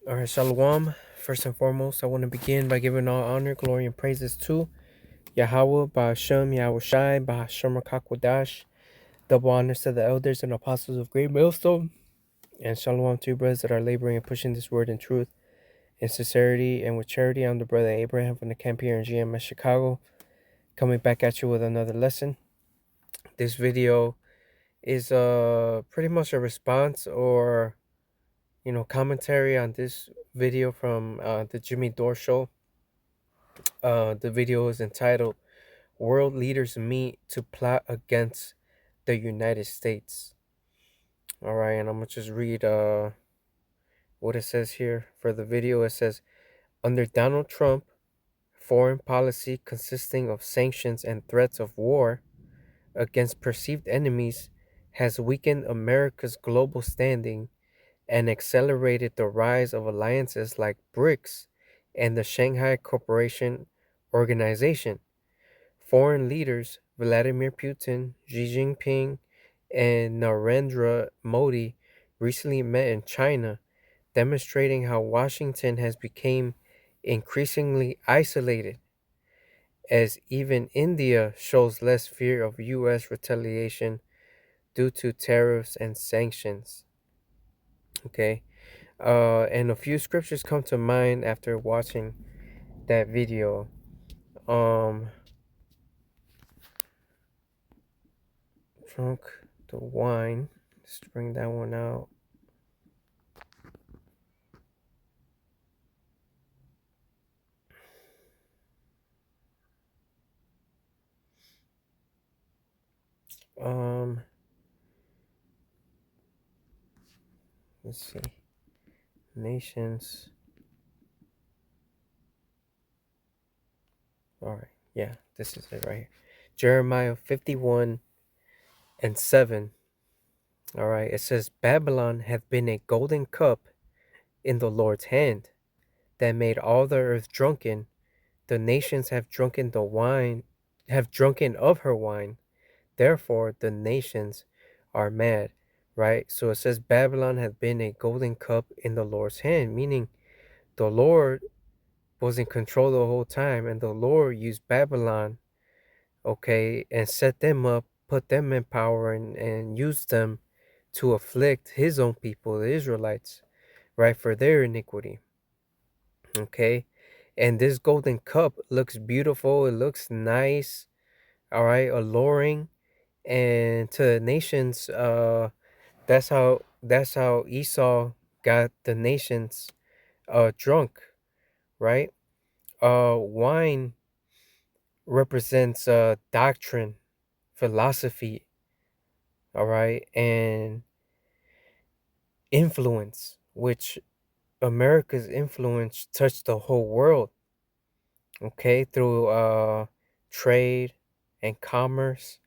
All right, Shalom. First and foremost, I want to begin by giving all honor, glory, and praises to Yahweh, Ba'ashem, Yahushai, Ba'ashem Rakakwadash. Double honors to the elders and apostles of Great Millstone. And Shalom to you brothers that are laboring and pushing this word in truth, in sincerity, and with charity. I'm the brother Abraham from the camp here in GMS Chicago, coming back at you with another lesson. This video is pretty much a response or commentary on this video from the Jimmy Dore show. The video is entitled World Leaders Meet to Plot Against the United States. All right, and I'm going to just read what it says here for the video. It says, under Donald Trump, foreign policy consisting of sanctions and threats of war against perceived enemies has weakened America's global standing and accelerated the rise of alliances like BRICS and the Shanghai Cooperation Organization. Foreign leaders Vladimir Putin, Xi Jinping, and Narendra Modi recently met in China, demonstrating how Washington has become increasingly isolated, as even India shows less fear of U.S. retaliation due to tariffs and sanctions. Okay, and a few scriptures come to mind after watching that video. Drunk the wine. Let's bring that one out. Let's see. Nations. All right. Yeah, this is it right here. Jeremiah 51:7. All right. It says, Babylon hath been a golden cup in the Lord's hand that made all the earth drunken. The nations have drunken of her wine. Therefore, the nations are mad. Right? So it says, Babylon hath been a golden cup in the Lord's hand, meaning the Lord was in control the whole time, and the Lord used Babylon, okay, and set them up, put them in power, and used them to afflict his own people, the Israelites, right, for their iniquity. Okay, and this golden cup looks beautiful, it looks nice, all right, alluring, and to the nations, that's how Esau got the nations drunk, right? Wine represents doctrine, philosophy, all right, and influence, which America's influence touched the whole world, okay, through trade and commerce,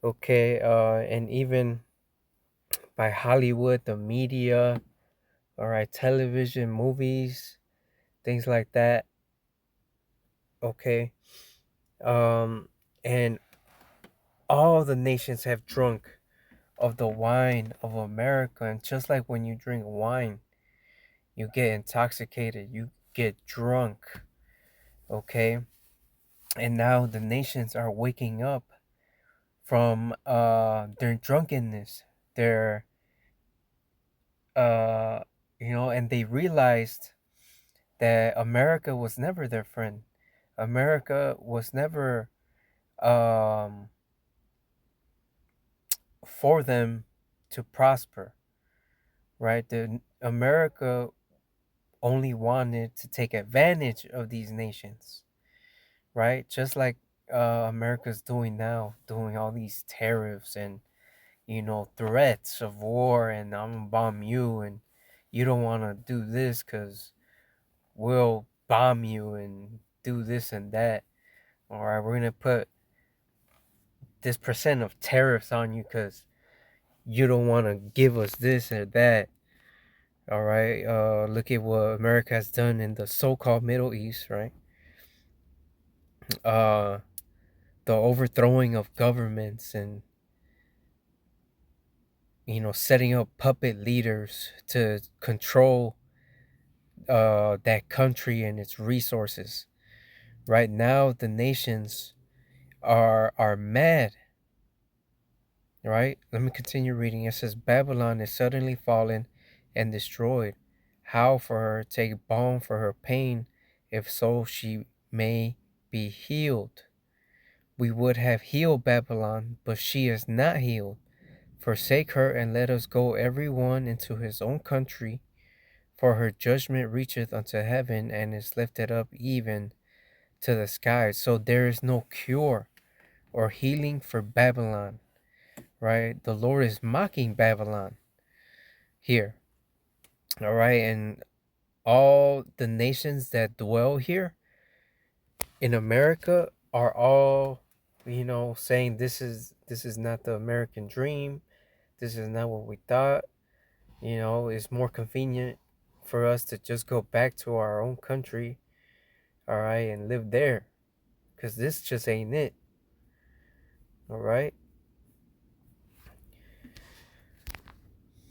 okay, and even by Hollywood, the media, all right, television, movies, things like that, okay, and all the nations have drunk of the wine of America. And just like when you drink wine, you get intoxicated, you get drunk, okay? And now the nations are waking up from their drunkenness, their and they realized that America was never their friend. America was never for them to prosper, right? The America only wanted to take advantage of these nations, right? Just like America's doing now, doing all these tariffs and threats of war, and I'm gonna bomb you, and you don't want to do this because we'll bomb you and do this and that. All right, we're gonna put this percent of tariffs on you because you don't want to give us this or that. All right, look at what America has done in the so-called Middle East, right? The overthrowing of governments and setting up puppet leaders to control that country and its resources. Right now, the nations are mad. Right? Let me continue reading. It says, Babylon is suddenly fallen and destroyed. How for her take balm for her pain, if so she may be healed. We would have healed Babylon, but she is not healed. Forsake her and let us go every one into his own country, for her judgment reacheth unto heaven and is lifted up even to the skies. So there is no cure or healing for Babylon, right? The Lord is mocking Babylon here, all right? And all the nations that dwell here in America are all, saying this is not the American dream. This is not what we thought. It's more convenient for us to just go back to our own country, all right, and live there, because this just ain't it, all right?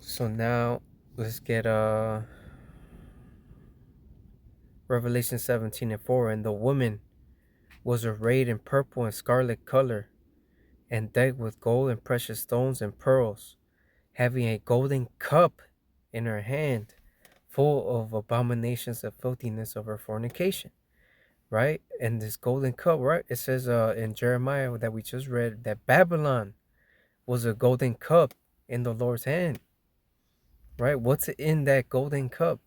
So now let's get Revelation 17:4. And the woman was arrayed in purple and scarlet color, and decked with gold and precious stones and pearls, having a golden cup in her hand, full of abominations and filthiness of her fornication. Right? And this golden cup, right? It says in Jeremiah that we just read that Babylon was a golden cup in the Lord's hand. Right? What's in that golden cup?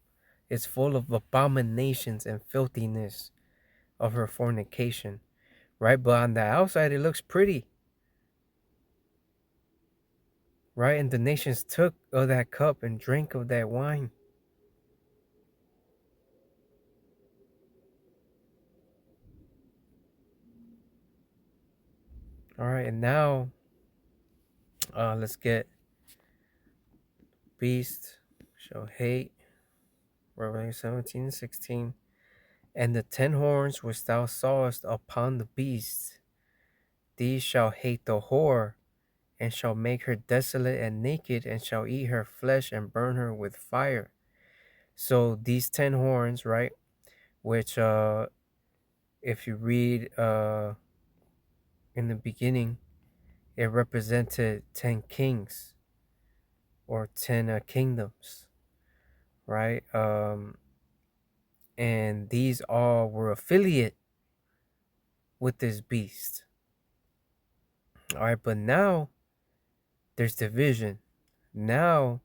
It's full of abominations and filthiness of her fornication. Right? But on the outside, it looks pretty. Right? And the nations took of that cup and drank of that wine. All right, and now let's get beast shall hate, Revelation 17:16. And the 10 horns which thou sawest upon the beast, these shall hate the whore, and shall make her desolate and naked, and shall eat her flesh and burn her with fire. So these 10 horns, right, which if you read in the beginning, it represented 10 kings or 10 kingdoms, right? And these all were affiliate with this beast. All right, but now there's division. Now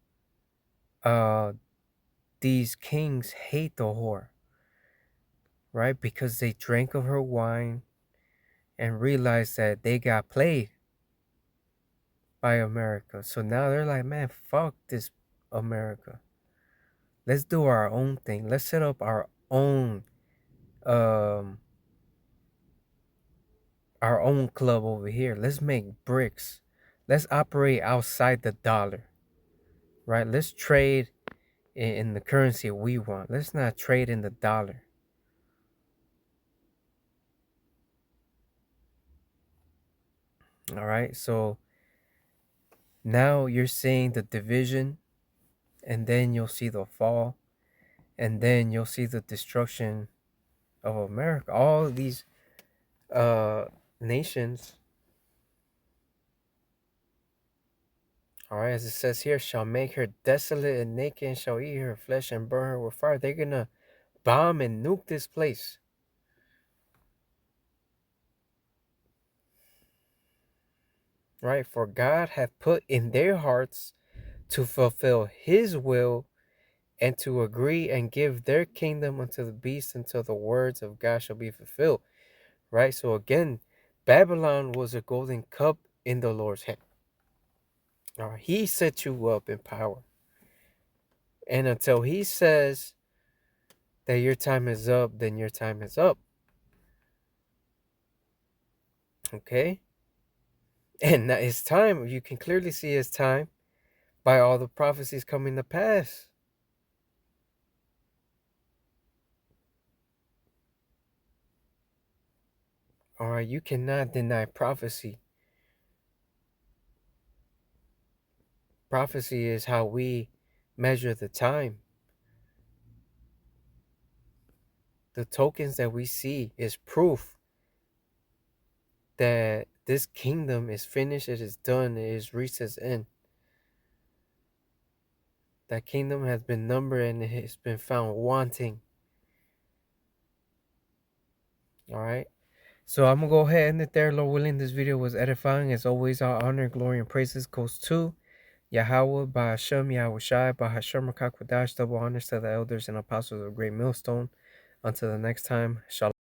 these kings hate the whore, right? Because they drank of her wine and realized that they got played by America. So now they're like, man, fuck this America. Let's do our own thing. Let's set up um our own club over here. Let's make bricks. Let's operate outside the dollar. Right? Let's trade in the currency we want. Let's not trade in the dollar. All right? So now you're seeing the division, and then you'll see the fall, and then you'll see the destruction of America. All of these nations, all right, as it says here, shall make her desolate and naked, and shall eat her flesh and burn her with fire. They're gonna bomb and nuke this place. Right? For God hath put in their hearts to fulfill his will, and to agree and give their kingdom unto the beast until the words of God shall be fulfilled. Right? So again, Babylon was a golden cup in the Lord's hand. All right, he set you up in power. And until he says that your time is up, then your time is up. Okay? And that is time. You can clearly see his time by all the prophecies coming to pass. All right, you cannot deny prophecy. Prophecy is how we measure the time. the tokens that we see is proof that this kingdom is finished, it is done, it is reached its end. That kingdom has been numbered and it has been found wanting. Alright. So I'm going to go ahead and end it there. Lord willing, this video was edifying. As always, our honor, glory, and praises goes to Yahweh, Bahashem, Yahweh Shai, Bahashem, Rakakwadash, double honors to the elders and apostles of Great Millstone. Until the next time, Shalom.